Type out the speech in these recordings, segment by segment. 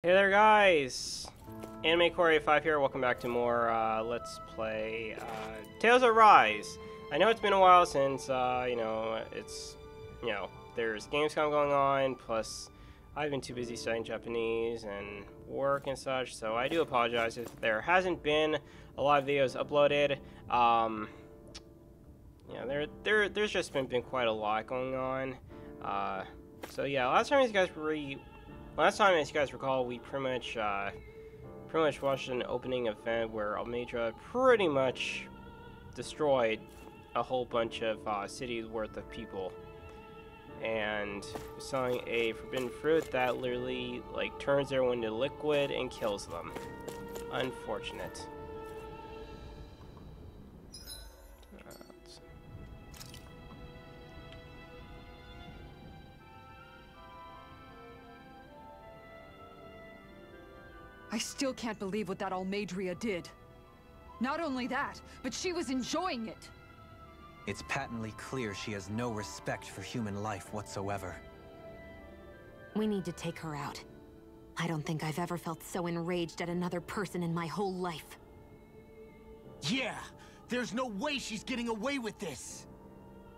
Hey there guys! Anime Core 5 here, welcome back to more Let's Play Tales of Rise. I know it's been a while since, there's Gamescom going on, plus I've been too busy studying Japanese and work and such, so I do apologize if there hasn't been a lot of videos uploaded. There's just been quite a lot going on. So yeah, last time, as you guys recall, we pretty much watched an opening event where Almeidrea pretty much destroyed a whole bunch of cities worth of people, and selling a forbidden fruit that literally turns everyone into liquid and kills them. Unfortunate. I still can't believe what that Almeidrea did. Not only that, but she was enjoying it. It's patently clear she has no respect for human life whatsoever. We need to take her out. I don't think I've ever felt so enraged at another person in my whole life. Yeah! There's no way she's getting away with this!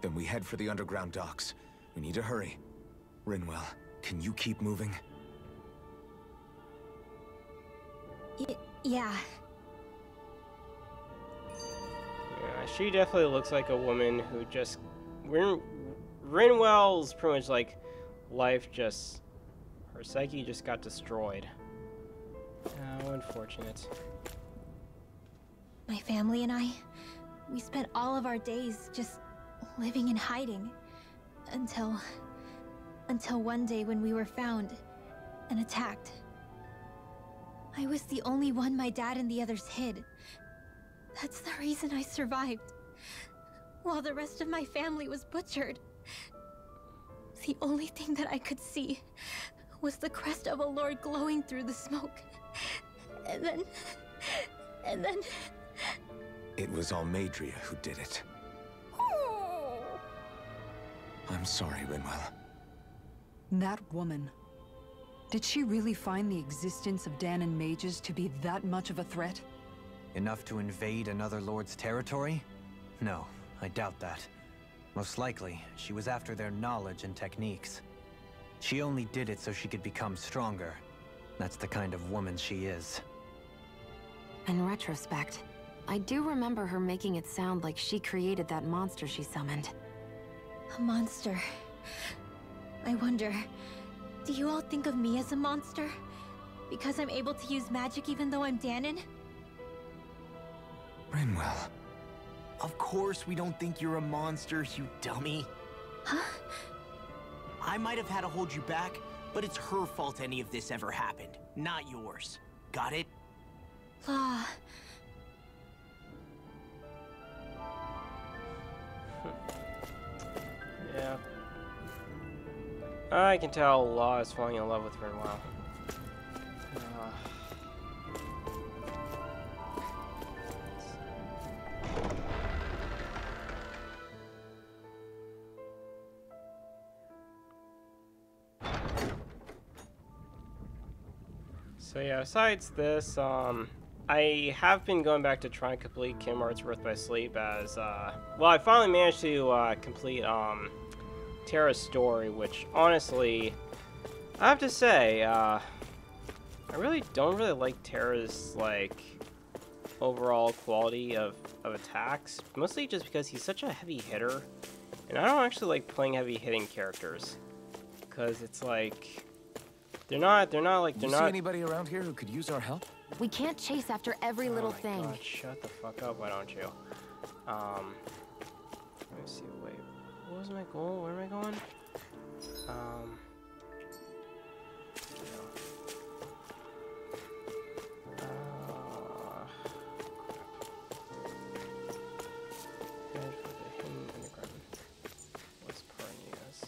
Then we head for the underground docks. We need to hurry. Rinwell, can you keep moving? Yeah. Yeah, she definitely looks like a woman who just... Rinwell's pretty much like life just... her psyche just got destroyed. How unfortunate. My family and we spent all of our days just living in hiding. Until one day when we were found and attacked. I was the only one my dad and the others hid. That's the reason I survived. While the rest of my family was butchered. The only thing that I could see was the crest of a lord glowing through the smoke. And then... It was Almeidrea who did it. I'm sorry, Rinwell. That woman. Did she really find the existence of Danon mages to be that much of a threat? Enough to invade another lord's territory? No, I doubt that. Most likely, she was after their knowledge and techniques. She only did it so she could become stronger. That's the kind of woman she is. In retrospect, I do remember her making it sound like she created that monster she summoned. A monster. I wonder... do you all think of me as a monster? Because I'm able to use magic even though I'm Danon? Rinwell. Of course we don't think you're a monster, you dummy. Huh? I might have had to hold you back, but it's her fault any of this ever happened, not yours. Got it? Law. Yeah. I can tell Law is falling in love with Rinwell. So yeah, besides this, I have been going back to try and complete Kingdom Hearts Birth by Sleep as, well, I finally managed to complete, Terra's story, which honestly, I have to say, I really don't like Terra's overall quality of attacks, mostly just because he's such a heavy hitter, and I don't actually like playing heavy hitting characters, because it's they're not See anybody around here who could use our help? We can't chase after every little thing. God, shut the fuck up, why don't you? Let me see, wait. What was my goal? Where am I going? Head for the hidden underground. What's Parnias?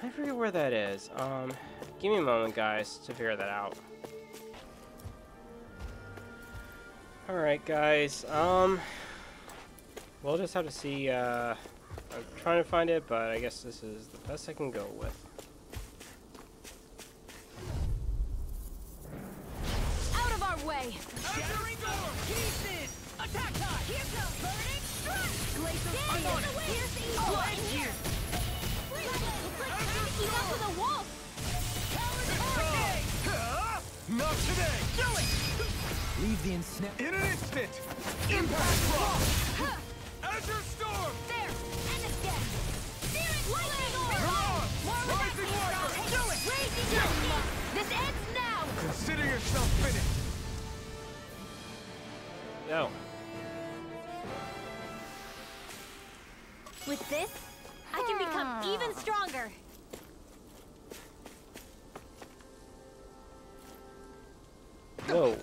I forget where that is. Give me a moment, guys, to figure that out. Alright, guys, we'll just have to see, I'm trying to find it, but I guess this is the best I can go with. Out of our way! Shattering door! Pieces! Attack time! Here comes burning strike! Glacier, I'm on it! right here! Keep up to the wolf! Not today! Do it! Leave the ensnare. In an instant! Impact block! Azure Storm! There! And again! Spirit lightning orb! Come on! More Rising Water! Do it! Raging lightning! This ends now! Consider yourself finished! No. With this, I can become even stronger! Whoa.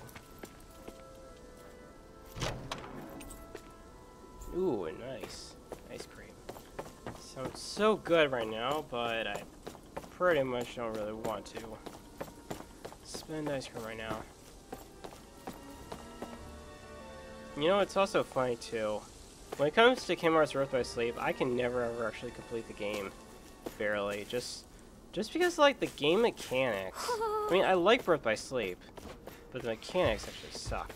Ooh, nice. Ice cream. Sounds so good right now, but I pretty much don't really want to spend ice cream right now. You know, it's also funny too. When it comes to Kingdom Hearts Birth by Sleep, I can never ever actually complete the game. Barely. Just because, like, the game mechanics. I mean, I like Birth by Sleep, but the mechanics actually suck.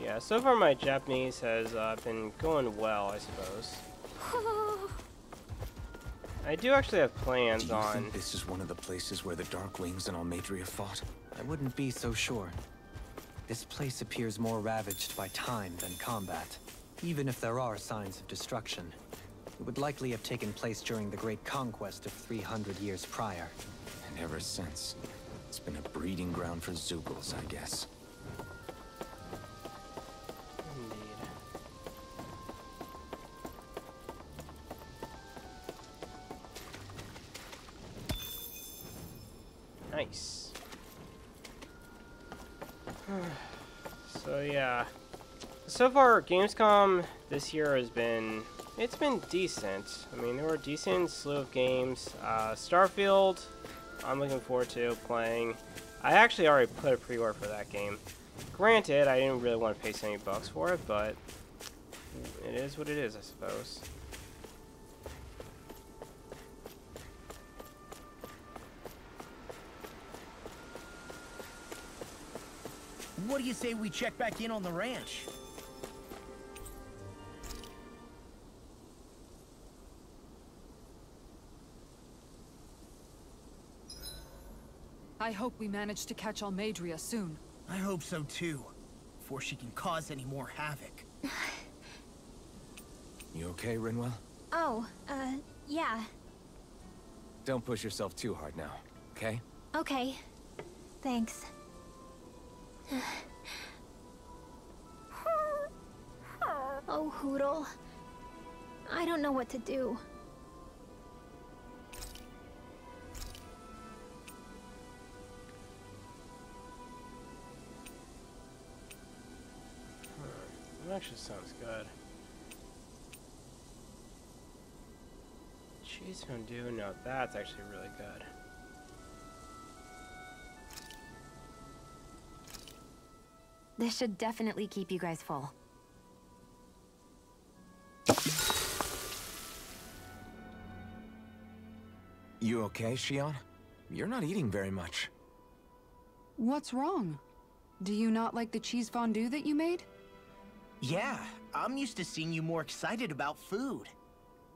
Yeah, so far my Japanese has been going well, I suppose. I do actually have plans Do you on... think this is one of the places where the Dark Wings and Almeidrea fought? I wouldn't be so sure. This place appears more ravaged by time than combat. Even if there are signs of destruction, it would likely have taken place during the Great Conquest of 300 years prior. And ever since, it's been a breeding ground for Zoogles, I guess. Indeed. Nice. So yeah. So far, Gamescom this year has been... It's been decent. I mean, there were a decent slew of games. Starfield, I'm looking forward to playing. I actually already put a pre-order for that game. Granted, I didn't really want to pay $70 for it, but it is what it is, I suppose. What do you say we check back in on the ranch? I hope we manage to catch Almeidrea soon. I hope so too, before she can cause any more havoc. You okay, Rinwell? Oh, yeah. Don't push yourself too hard now, okay? Okay. Thanks. Oh, Hootle. I don't know what to do. That actually sounds good. Cheese fondue, no, that's actually really good. This should definitely keep you guys full. You okay, Shion? You're not eating very much. What's wrong? Do you not like the cheese fondue that you made? Yeah, I'm used to seeing you more excited about food.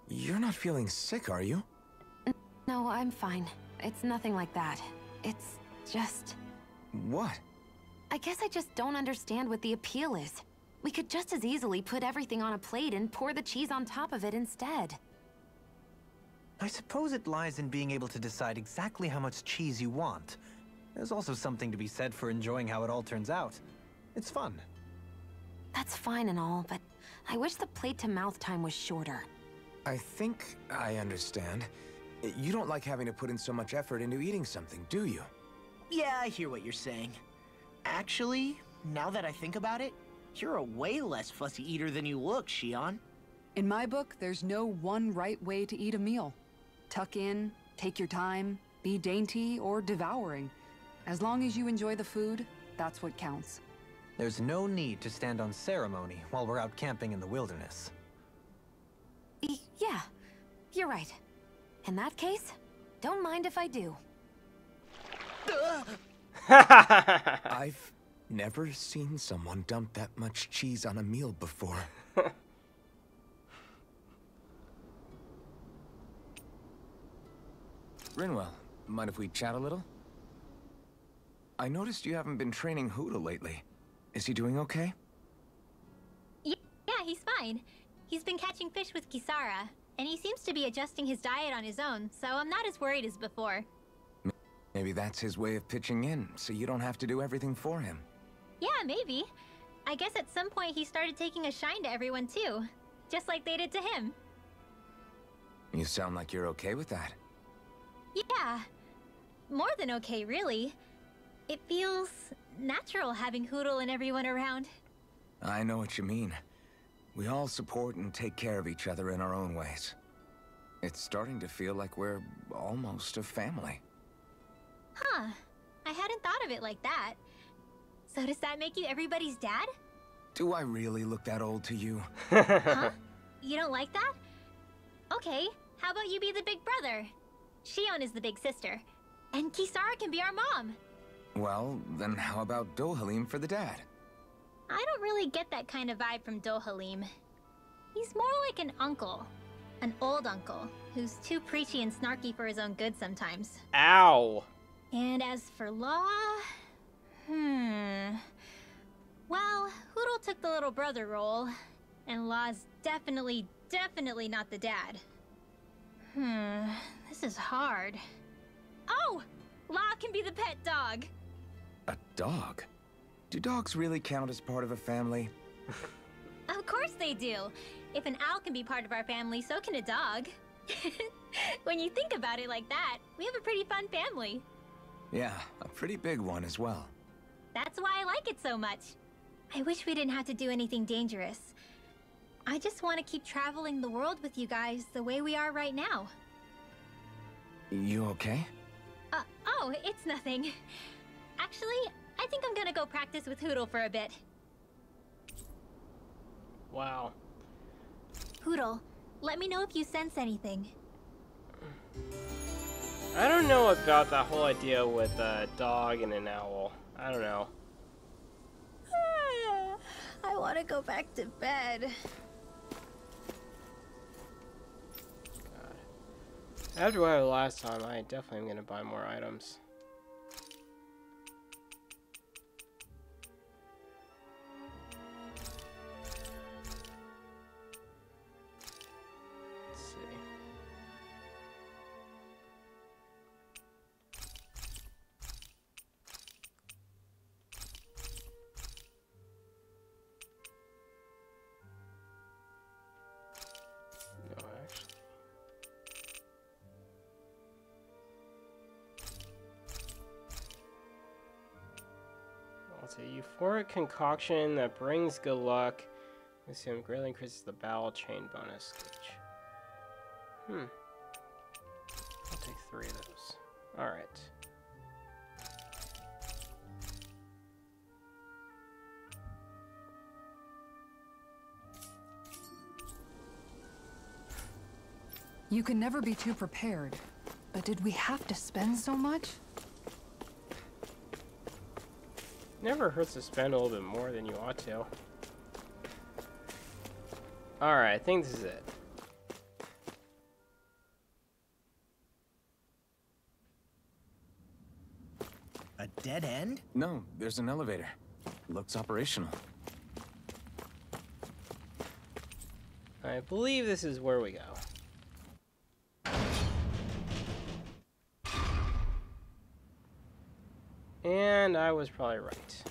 You're not feeling sick, are you? No, I'm fine. It's nothing like that. It's just... What? I guess I just don't understand what the appeal is. We could just as easily put everything on a plate and pour the cheese on top of it instead. I suppose it lies in being able to decide exactly how much cheese you want. There's also something to be said for enjoying how it all turns out. It's fun. That's fine and all, but I wish the plate-to-mouth time was shorter. I think I understand. You don't like having to put in so much effort into eating something, do you? Yeah, I hear what you're saying. Actually, now that I think about it, you're a way less fussy eater than you look, Shion. In my book, there's no one right way to eat a meal. Tuck in, take your time, be dainty or devouring. As long as you enjoy the food, that's what counts. There's no need to stand on ceremony while we're out camping in the wilderness. Yeah, you're right. In that case, don't mind if I do. I've never seen someone dump that much cheese on a meal before. Rinwell, mind if we chat a little? I noticed you haven't been training Hoodle lately. Is he doing okay? Yeah, he's fine. He's been catching fish with Kisara, and he seems to be adjusting his diet on his own, so I'm not as worried as before. Maybe that's his way of pitching in, so you don't have to do everything for him. Yeah, maybe. I guess at some point he started taking a shine to everyone too, just like they did to him. You sound like you're okay with that. Yeah, more than okay, really. It feels natural having Hoodle and everyone around. I know what you mean. We all support and take care of each other in our own ways. It's starting to feel like we're almost a family. Huh. I hadn't thought of it like that. So does that make you everybody's dad? Do I really look that old to you? Huh? You don't like that? Okay, how about you be the big brother? Shion is the big sister. And Kisara can be our mom. Well, then how about Dohalim for the dad? I don't really get that kind of vibe from Dohalim. He's more like an uncle. An old uncle, who's too preachy and snarky for his own good sometimes. Ow. And as for Law... Well, Hoodle took the little brother role, and Law's definitely not the dad. This is hard. Oh! Law can be the pet dog! A dog? Do dogs really count as part of a family? Of course they do! If an owl can be part of our family, so can a dog. When you think about it like that, we have a pretty fun family. Yeah, a pretty big one as well. That's why I like it so much. I wish we didn't have to do anything dangerous. I just want to keep traveling the world with you guys the way we are right now. You okay? Oh, it's nothing. Actually, I think I'm gonna go practice with Hoodle for a bit. Wow. Hoodle, let me know if you sense anything. I don't know about that whole idea with a dog and an owl. I don't know. I want to go back to bed. God. After what I did last time, I definitely am going to buy more items. Let's see. No, actually. It's a euphoric concoction that brings good luck. Assume greatly increases the battle chain bonus gauge. I'll take 3 of those. Alright. You can never be too prepared. But did we have to spend so much? Never hurts to spend a little bit more than you ought to. Alright, I think this is it. A dead end? No, there's an elevator. Looks operational. I believe this is where we go. And I was probably right.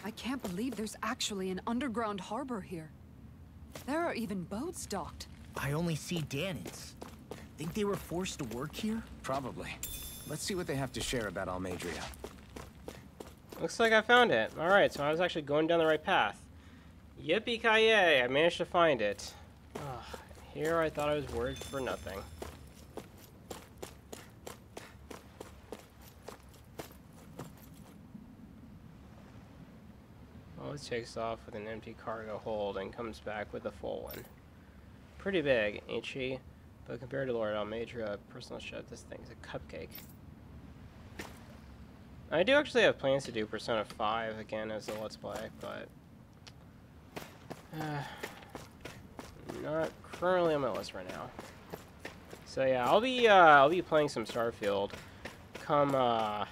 I can't believe there's actually an underground harbor here. There are even boats docked. I only see Danans. Think they were forced to work here? Probably. Let's see what they have to share about Almeidrea. Looks like I found it. Alright, so I was actually going down the right path. Yippee-ki-yay, I managed to find it. Ugh, here I thought I was worried for nothing. Always takes off with an empty cargo hold and comes back with a full one. Pretty big, ain't she? But compared to Lord Almeidrea, personal ship, this thing's a cupcake. I do actually have plans to do Persona 5 again as a Let's Play, but not currently on my list right now. So yeah, I'll be playing some Starfield come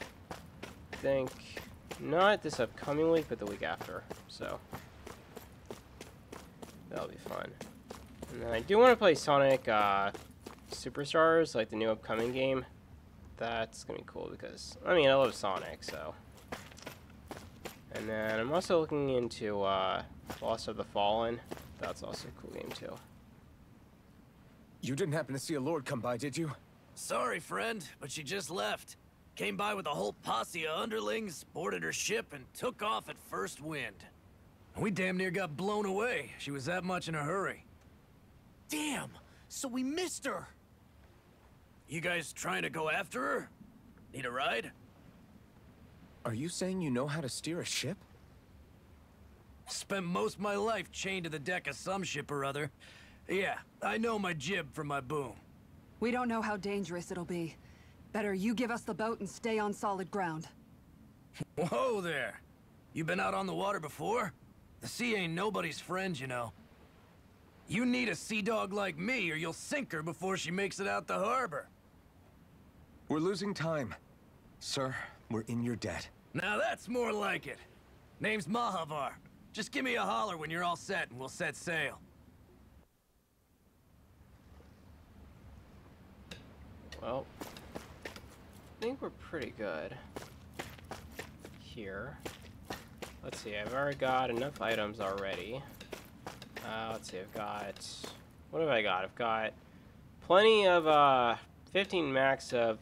think not this upcoming week, but the week after. So that'll be fun. And then I do want to play Sonic Superstars, like the new upcoming game. That's gonna be cool because I mean I love Sonic, so. And then I'm also looking into Lost of the Fallen. That's also a cool game too. You didn't happen to see a lord come by, did you? Sorry, friend, but she just left. Came by with a whole posse of underlings, boarded her ship, and took off at first wind. We damn near got blown away. She was that much in a hurry. Damn! So we missed her! You guys trying to go after her? Need a ride? Are you saying you know how to steer a ship? Spent most of my life chained to the deck of some ship or other. Yeah, I know my jib from my boom. We don't know how dangerous it'll be. Better you give us the boat and stay on solid ground. Whoa there! You been out on the water before? The sea ain't nobody's friend, you know. You need a sea dog like me, or you'll sink her before she makes it out the harbor. We're losing time. Sir, we're in your debt. Now that's more like it. Name's Mahavar. Just give me a holler when you're all set, and we'll set sail. Well, I think we're pretty good here. Let's see, I've already got enough items already. Let's see, I've got... What have I got? I've got plenty of, 15 max of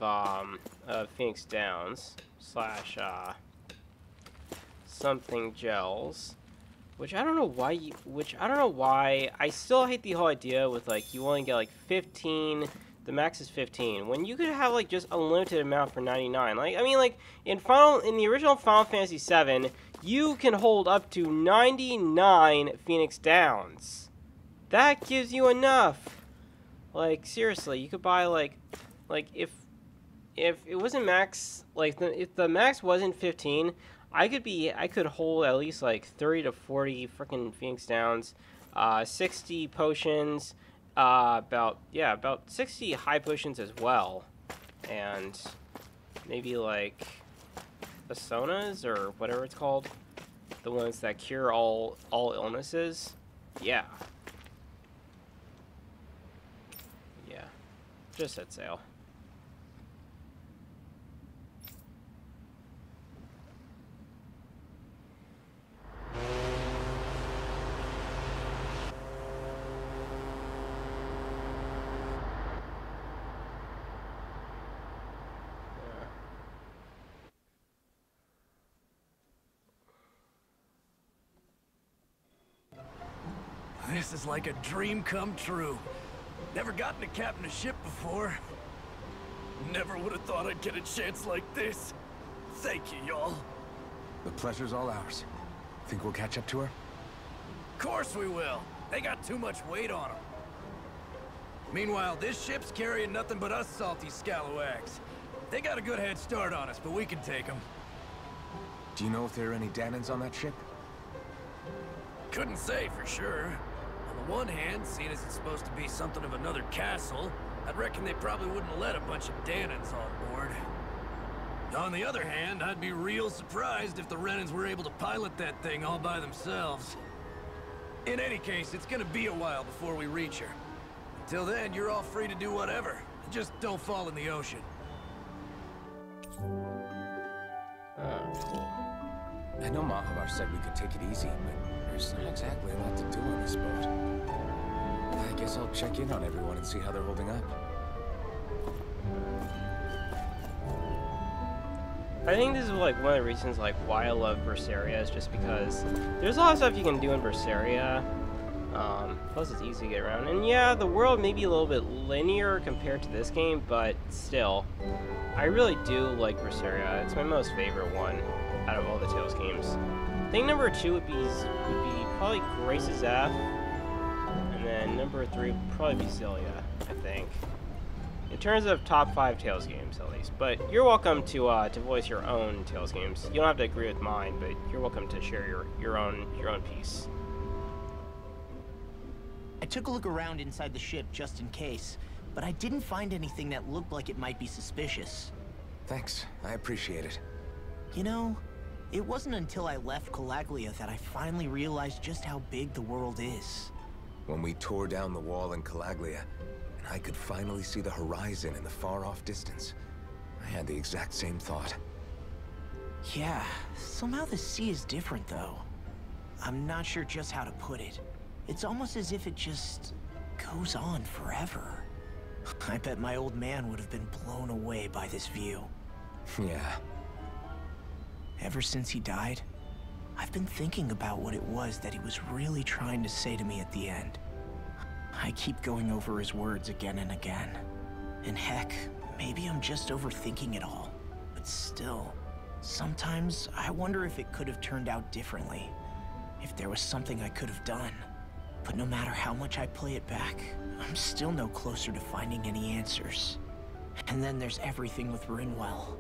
Phoenix Downs slash, something gels. Which I don't know why I still hate the whole idea with, like, you only get, like, 15... The max is 15. When you could have like just unlimited amount for 99. Like I mean, like in the original Final Fantasy VII, you can hold up to 99 Phoenix Downs. That gives you enough. Like seriously, you could buy like if it wasn't max, like if the max wasn't 15, I could hold at least like 30 to 40 freaking Phoenix Downs, 60 potions. About 60 high potions as well, and maybe like Asonas or whatever it's called, the ones that cure all illnesses. Yeah, just set sail. This is like a dream come true. Never gotten to captain a ship before. Never would have thought I'd get a chance like this. Thank you, y'all. The pleasure's all ours. Think we'll catch up to her? Of course we will. They got too much weight on them. Meanwhile, this ship's carrying nothing but us salty scalawags. They got a good head start on us, but we can take them. Do you know if there are any Danans on that ship? Couldn't say for sure. On the one hand, seeing as it's supposed to be something of another castle, I'd reckon they probably wouldn't let a bunch of Danans on board. On the other hand, I'd be real surprised if the Renans were able to pilot that thing all by themselves. In any case, it's gonna be a while before we reach her. Until then, you're all free to do whatever. Just don't fall in the ocean. Oh, cool. I know Mahavar said we could take it easy, but there's not exactly a lot to do on this boat. I guess I'll check in on everyone and see how they're holding up. I think this is like one of the reasons like why I love Berseria is just because there's a lot of stuff you can do in Berseria. Plus it's easy to get around. And yeah, the world may be a little bit linear compared to this game, but still, I really do like Berseria. It's my most favorite one out of all the Tales games. I think number 2 would be probably Grace's F, and then number 3 would probably be Celia, I think. In terms of top 5 Tales games, at least. But you're welcome to voice your own Tales games. You don't have to agree with mine, but you're welcome to share your own piece. I took a look around inside the ship just in case, but I didn't find anything that looked like it might be suspicious. Thanks, I appreciate it. You know, it wasn't until I left Calaglia that I finally realized just how big the world is. When we tore down the wall in Calaglia, and I could finally see the horizon in the far-off distance, I had the exact same thought. Yeah, somehow the sea is different though. I'm not sure just how to put it. It's almost as if it just goes on forever. I bet my old man would have been blown away by this view. Yeah. Ever since he died, I've been thinking about what it was that he was really trying to say to me at the end. I keep going over his words again and again. And heck, maybe I'm just overthinking it all. But still, sometimes I wonder if it could have turned out differently. If there was something I could have done. But no matter how much I play it back, I'm still no closer to finding any answers. And then there's everything with Rinwell.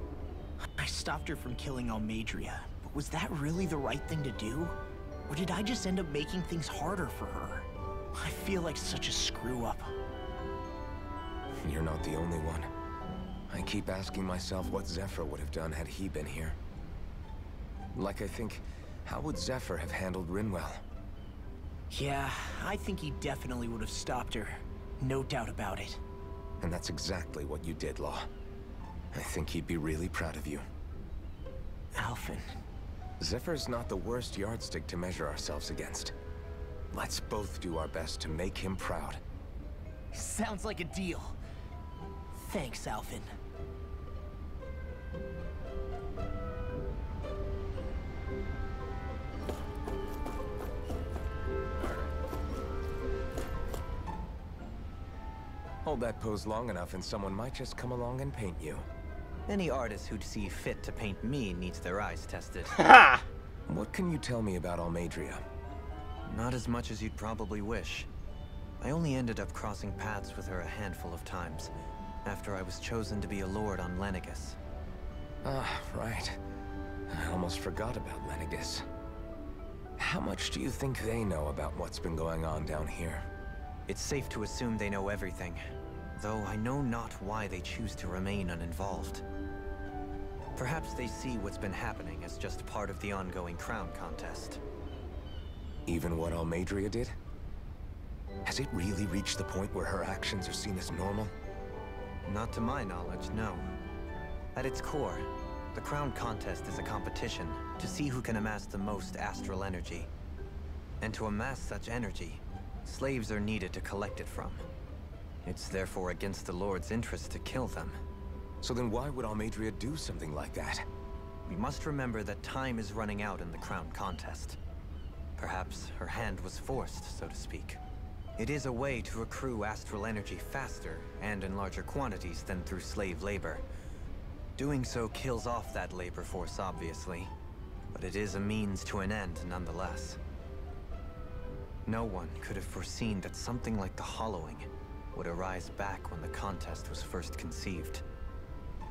I stopped her from killing Almeidrea, but was that really the right thing to do? Or did I just end up making things harder for her? I feel like such a screw-up. You're not the only one. I keep asking myself what Zephyr would have done had he been here. Like I think, how would Zephyr have handled Rinwell? Yeah, I think he definitely would have stopped her. No doubt about it. And that's exactly what you did, Law. I think he'd be really proud of you. Alphen. Zephyr's not the worst yardstick to measure ourselves against. Let's both do our best to make him proud. Sounds like a deal. Thanks, Alphen. Hold that pose long enough and someone might just come along and paint you. Any artist who'd see fit to paint me needs their eyes tested. Ha! What can you tell me about Almeidrea? Not as much as you'd probably wish. I only ended up crossing paths with her a handful of times, after I was chosen to be a lord on Lenegis. Ah, right. I almost forgot about Lenegis. How much do you think they know about what's been going on down here? It's safe to assume they know everything, though I know not why they choose to remain uninvolved. Perhaps they see what's been happening as just part of the ongoing crown contest. Even what Almeidrea did? Has it really reached the point where her actions are seen as normal? Not to my knowledge, no. At its core, the crown contest is a competition to see who can amass the most astral energy. And to amass such energy, slaves are needed to collect it from. It's therefore against the Lord's interest to kill them. So then why would Almeidrea do something like that? We must remember that time is running out in the crown contest. Perhaps her hand was forced, so to speak. It is a way to accrue astral energy faster and in larger quantities than through slave labor. Doing so kills off that labor force, obviously, but it is a means to an end nonetheless. No one could have foreseen that something like the Hollowing would arise back when the contest was first conceived.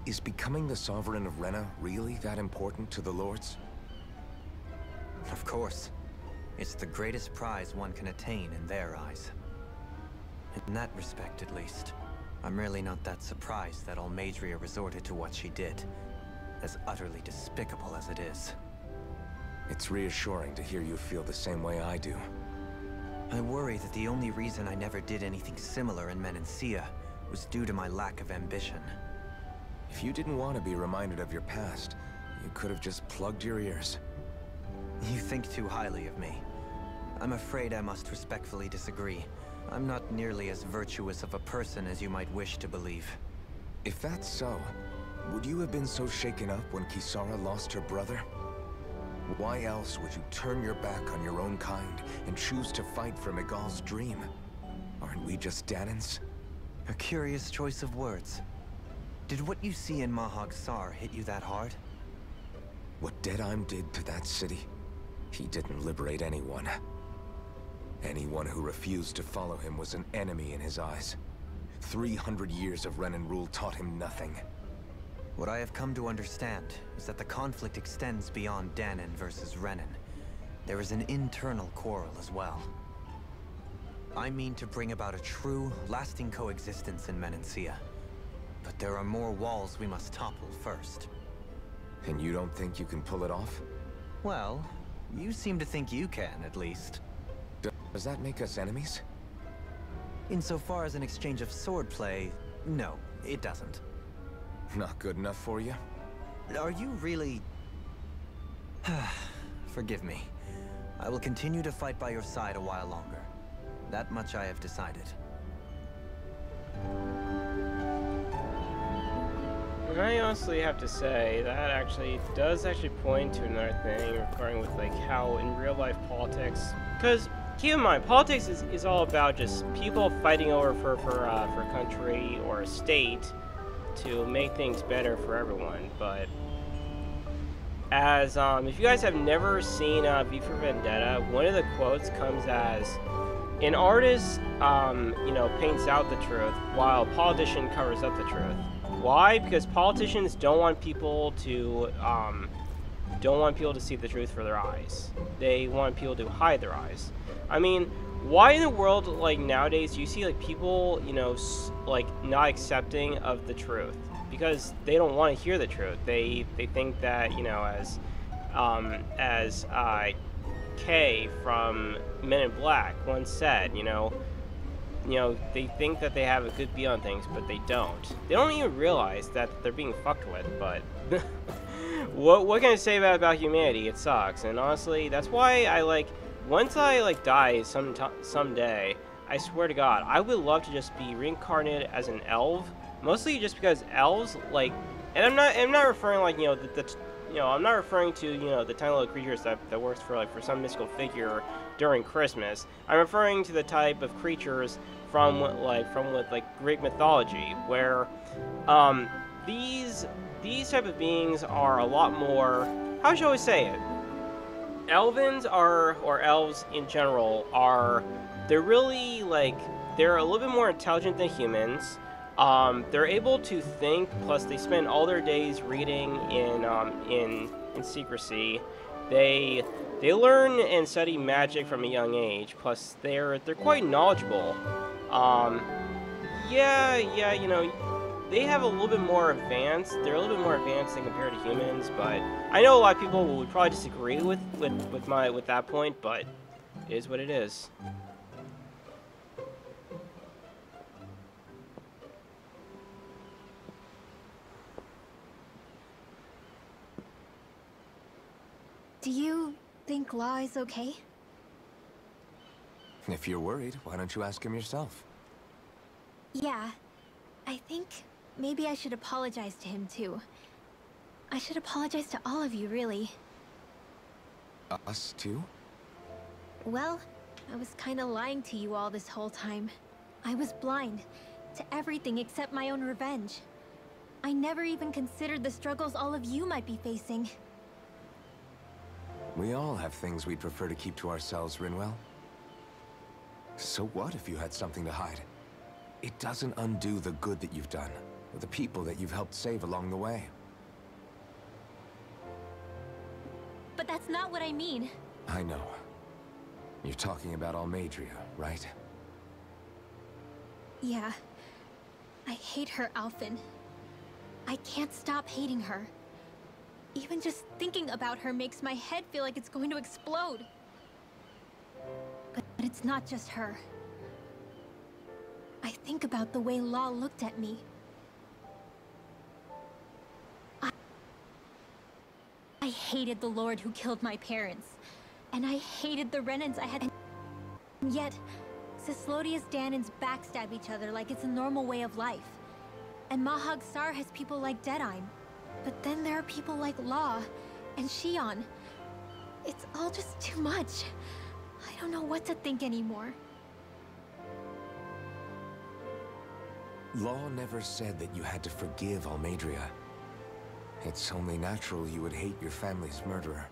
Is becoming the Sovereign of Rena really that important to the Lords? Of course. It's the greatest prize one can attain in their eyes. In that respect, at least, I'm really not that surprised that Almeidrea resorted to what she did, as utterly despicable as it is. It's reassuring to hear you feel the same way I do. I worry that the only reason I never did anything similar in Menancia was due to my lack of ambition. If you didn't want to be reminded of your past, you could have just plugged your ears. You think too highly of me. I'm afraid I must respectfully disagree. I'm not nearly as virtuous of a person as you might wish to believe. If that's so, would you have been so shaken up when Kisara lost her brother? Why else would you turn your back on your own kind and choose to fight for Miguel's dream? Aren't we just Danans? A curious choice of words. Did what you see in Mahag Sar hit you that hard? What Deadheim did to that city, he didn't liberate anyone. Anyone who refused to follow him was an enemy in his eyes. 300 years of Renan rule taught him nothing. What I have come to understand is that the conflict extends beyond Danan versus Renan. There is an internal quarrel as well. I mean to bring about a true, lasting coexistence in Menancia. But there are more walls we must topple first. And you don't think you can pull it off? Well, you seem to think you can, at least. Does that make us enemies? Insofar as an exchange of swordplay, no, it doesn't. Not good enough for you? Are you really... Forgive me. I will continue to fight by your side a while longer. That much I have decided. I honestly have to say that actually does point to another thing regarding with like how in real life politics, because keep in mind politics is all about just people fighting over for a country or a state to make things better for everyone. But as if you guys have never seen V for Vendetta, one of the quotes comes as, an artist you know, paints out the truth while a politician covers up the truth. Why? Because politicians don't want people to see the truth for their eyes. They want people to hide their eyes. I mean, why in the world, like nowadays, do you see like people, you know, like not accepting of the truth? Because they don't want to hear the truth. They think that, you know, as Kay from Men in Black once said, you know, they think that they have a good beat on things, but they don't. They don't even realize that they're being fucked with, but what can I say about humanity? It sucks. And honestly, that's why I like, once I like die someday, I swear to God, I would love to just be reincarnated as an elf, mostly just because elves, like, and I'm not referring like, you know, I'm not referring to, you know, the tiny little creatures that works for some mystical figure during Christmas. I'm referring to the type of creatures from Greek mythology, where these type of beings are a lot more, how shall we say it? Elvins or elves in general they're really like, they're a little bit more intelligent than humans. They're able to think, plus they spend all their days reading in secrecy. They learn and study magic from a young age, plus they're quite knowledgeable. Yeah, you know, they have a little bit more advanced. They're a little bit more advanced than compared to humans, but I know a lot of people would probably disagree with that point, but it is what it is. Do you think Law is okay? If you're worried, why don't you ask him yourself? Yeah. I think maybe I should apologize to him too. I should apologize to all of you, really. Us too? Well, I was kinda lying to you all this whole time. I was blind to everything except my own revenge. I never even considered the struggles all of you might be facing. We all have things we'd prefer to keep to ourselves, Rinwell. So what if you had something to hide? It doesn't undo the good that you've done, or the people that you've helped save along the way. But that's not what I mean. I know. You're talking about Almeidrea, right? Yeah. I hate her, Alphen. I can't stop hating her. Even just thinking about her makes my head feel like it's going to explode. But it's not just her. I think about the way Law looked at me. I I hated the Lord who killed my parents. And I hated the Renans I had. And yet, Cislodius Danans backstab each other like it's a normal way of life. And Mahag Sar has people like Deadime. But then there are people like Law and Shion. It's all just too much. I don't know what to think anymore. Law never said that you had to forgive Almeidrea. It's only natural you would hate your family's murderer.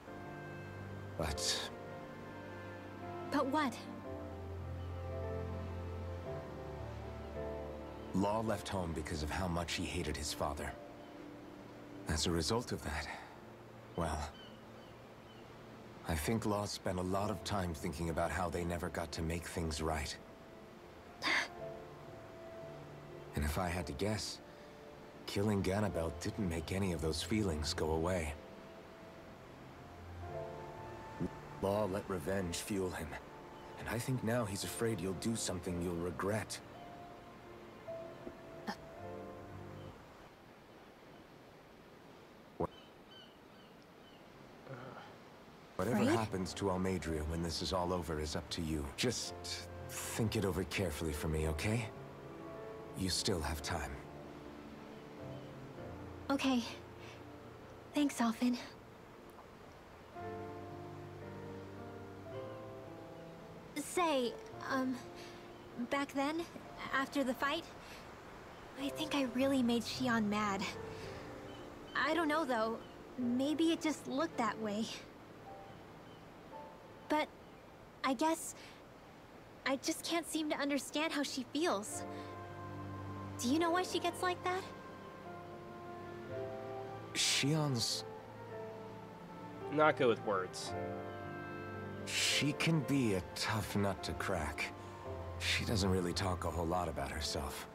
But what? Law left home because of how much he hated his father. As a result of that, well, I think Law spent a lot of time thinking about how they never got to make things right. And if I had to guess, killing Ganabel didn't make any of those feelings go away. Law let revenge fuel him, and I think now he's afraid you'll do something you'll regret. Whatever happens to Almeidrea when this is all over is up to you. Just think it over carefully for me, okay? You still have time. Okay. Thanks, Alphen. Say, back then, after the fight, I think I really made Shion mad. I don't know, though. Maybe it just looked that way. But I guess I just can't seem to understand how she feels. Do you know why she gets like that? Shion's... Not good with words. She can be a tough nut to crack. She doesn't really talk a whole lot about herself.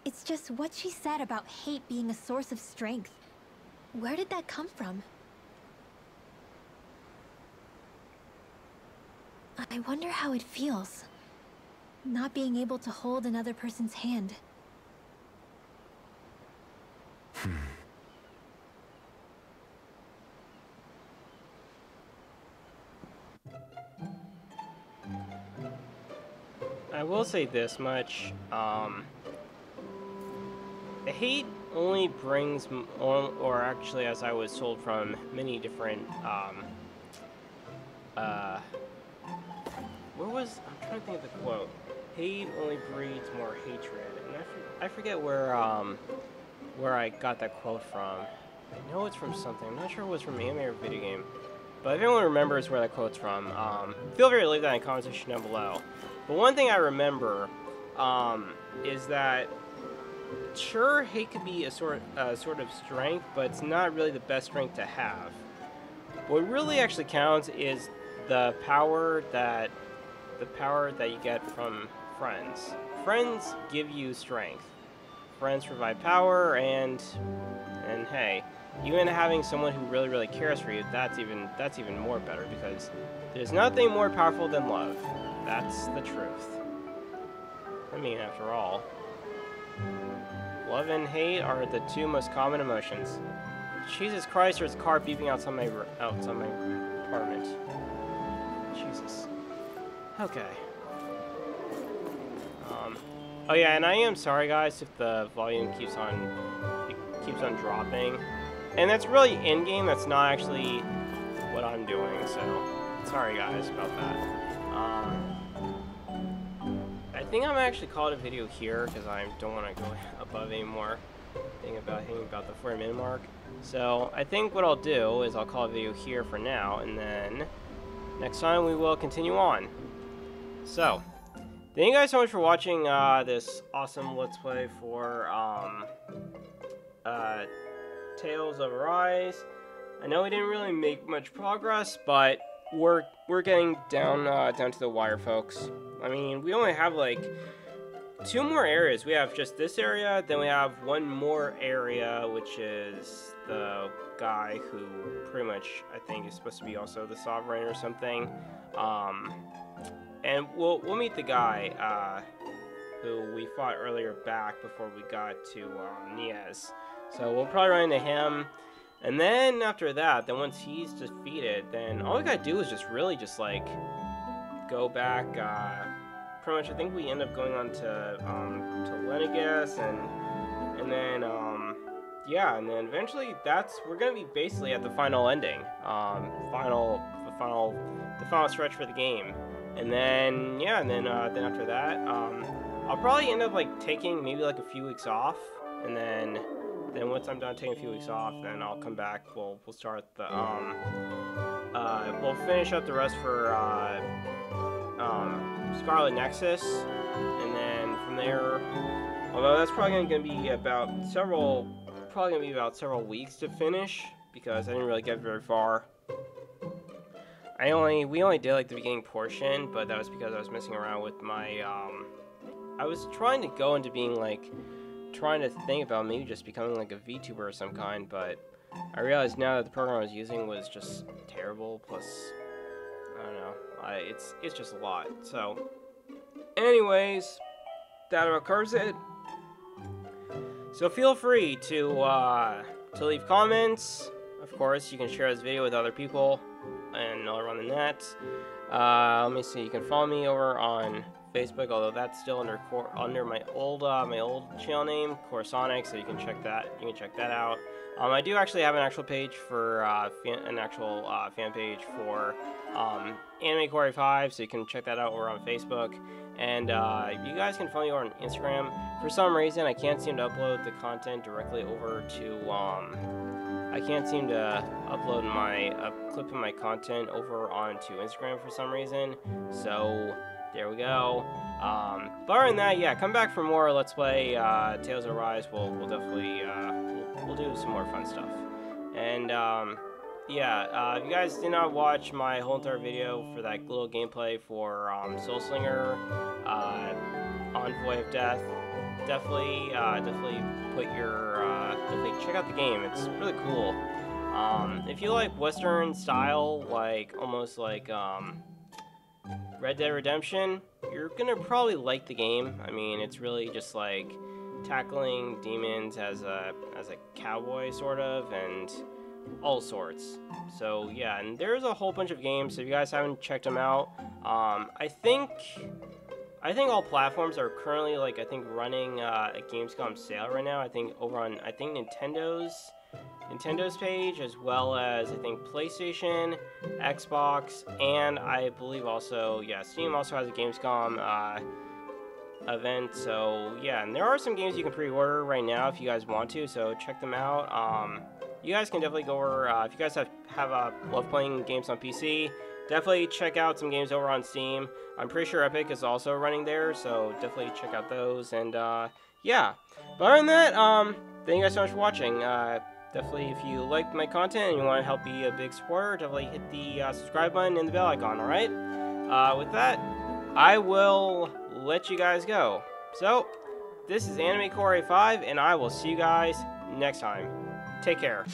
It's just what she said about hate being a source of strength. Where did that come from? I wonder how it feels, not being able to hold another person's hand. I will say this much, hate only brings, or actually as I was told from many different, I'm trying to think of the quote. Hate only breeds more hatred, and I forget where I got that quote from. I know it's from something. I'm not sure if it was from anime or video game, but if anyone remembers where that quote's from, feel free to leave that in the comment section down below. But one thing I remember is that sure, hate could be a sort of strength, but it's not really the best strength to have. What really actually counts is the power that you get from friends. Friends give you strength. Friends provide power, and hey, even having someone who really, really cares for you, that's even more better, because there's nothing more powerful than love. That's the truth. I mean, after all, love and hate are the two most common emotions. Jesus Christ, there's a car beeping outside my apartment. Jesus. Okay. Oh yeah, and I am sorry guys if the volume keeps on dropping. And that's really in-game, that's not actually what I'm doing, so sorry guys about that. I think I'm actually call it a video here because I don't want to go above any more thing about hitting about the 40-minute mark. So I think what I'll do is I'll call a video here for now, and then next time we will continue on. So thank you guys so much for watching this awesome Let's Play for Tales of Arise. I know we didn't really make much progress, but we're getting down to the wire, folks. I mean, we only have like 2 more areas. We have just this area, then we have one more area, which is the guy who pretty much, I think, is supposed to be also the Sovereign or something. And we'll meet the guy who we fought earlier back before we got to Niaz. So we'll probably run into him. And then after that, then once he's defeated, then all we gotta do is just really just like go back. Pretty much, I think we end up going on to Lenegas, and then yeah, and then eventually we're gonna be basically at the final ending, the final stretch for the game, and then yeah, and then after that, I'll probably end up like taking maybe like a few weeks off, and then once I'm done taking a few weeks off, then I'll come back. We'll start the we'll finish up the rest for Scarlet Nexus, and then from there, although that's probably going to be about several weeks to finish, because I didn't really get very far. We only did like the beginning portion, but that was because I was messing around with my I was trying to go into being like trying to think about maybe just becoming like a VTuber of some kind, but I realized now that the program I was using was just terrible, plus I don't know, it's just a lot. So anyways, that about covers it. So feel free to leave comments. Of course, you can share this video with other people and all around the net. Let me see. You can follow me over on Facebook, although that's still under my old channel name, Corsonic. So you can check that. You can check that out. I do actually have an actual page for fan page for Anime Core 5, so you can check that out over on Facebook. And you guys can follow me over on Instagram. For some reason, I can't seem to upload the content directly over to I can't seem to upload a clip of my content over onto Instagram for some reason. So there we go. But other than that, yeah, come back for more Let's Play Tales of Arise. We'll definitely we'll do some more fun stuff. And yeah, if you guys did not watch my whole entire video for that little gameplay for Soul Slinger, Envoy of Death, definitely check out the game. It's really cool. If you like Western style, like almost like Red Dead Redemption, you're gonna probably like the game. I mean, it's really just like tackling demons as a cowboy sort of, and all sorts. So yeah, and there's a whole bunch of games. So if you guys haven't checked them out, I think all platforms are currently running a Gamescom sale right now. I think over on Nintendo's page, as well as I think PlayStation, Xbox, and I believe also, yeah, Steam also has a Gamescom event. So yeah, and there are some games you can pre-order right now if you guys want to, so check them out. You guys can definitely go over, if you guys love playing games on PC, definitely check out some games over on Steam. I'm pretty sure Epic is also running there, so definitely check out those. And yeah, but other than that, thank you guys so much for watching. Definitely, if you liked my content and you want to help be a big supporter, definitely hit the subscribe button and the bell icon, alright? With that, I will let you guys go. So, this is Anime Core 5, and I will see you guys next time. Take care.